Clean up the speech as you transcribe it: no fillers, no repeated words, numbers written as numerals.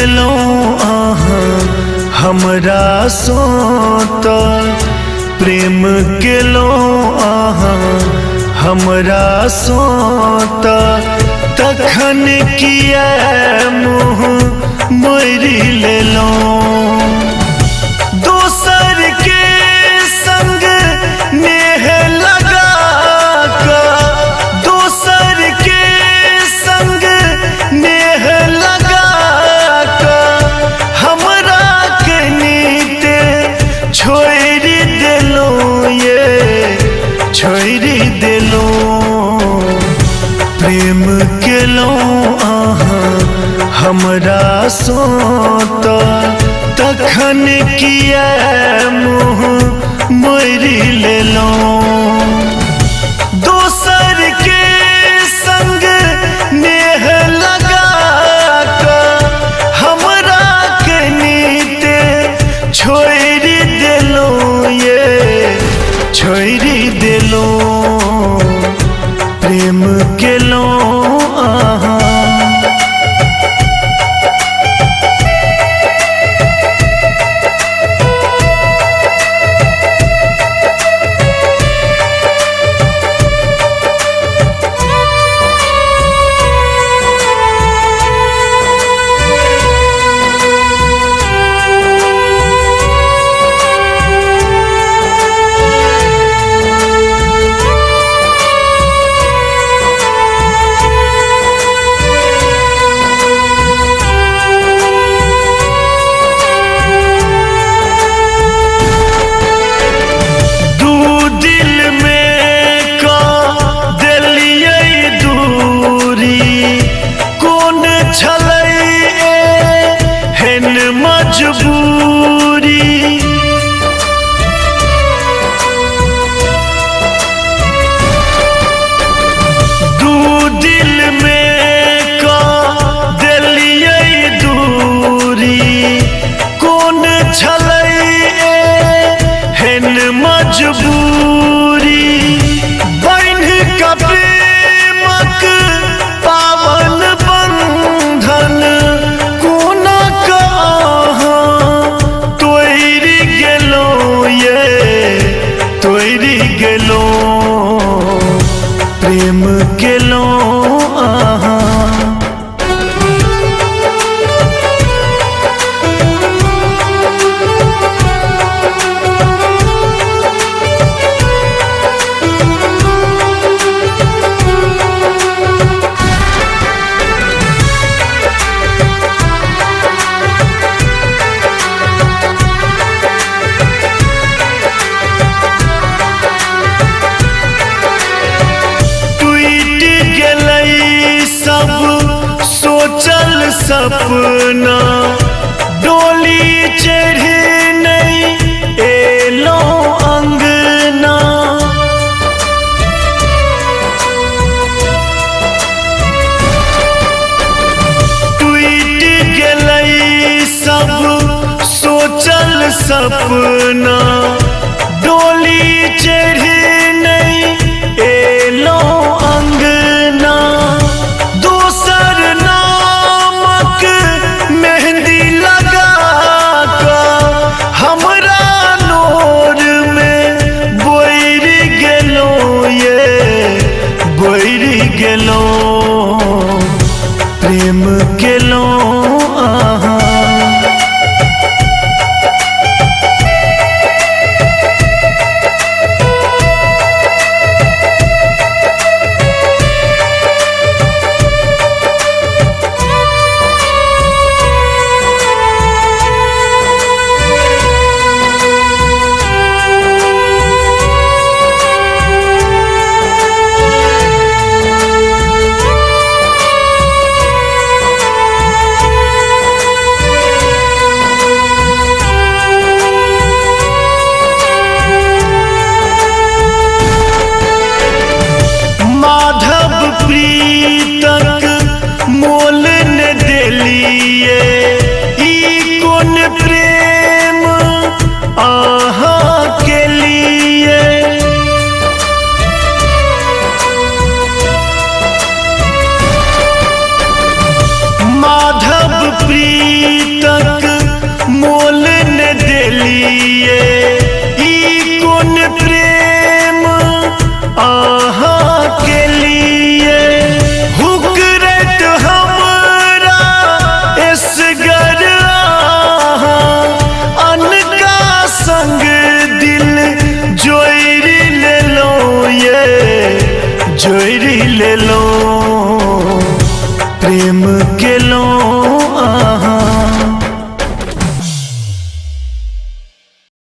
गेलो अहाँ हमरा सोत प्रेम केलो अहाँ हमरा सोत तखन किया मुँह मोरि लेलो दोसर के संग नेह लगा दोसर के संग नेह लगा हमरा के नीते छोड़ देलो ये छोड़ देलो प्रेम केलो अहाँ हमरा सोत तखन किया मुँह मोरि लेलो दोसर के संग नेह लगा हमरा के नीते छोड़ देलो ये छोड़ देलो प्रेम केलो अहाँ मजबूरी दू दिल में का दिलिये दूरी कौन छलै हेन मजबूरी बन्ह का प्रेमक पावन बंधन गेलो प्रेम केलो अहाँ सोचल सपना डोली चढ़े नहीं एलो अंगना टूट गेलै सब सोचल सपना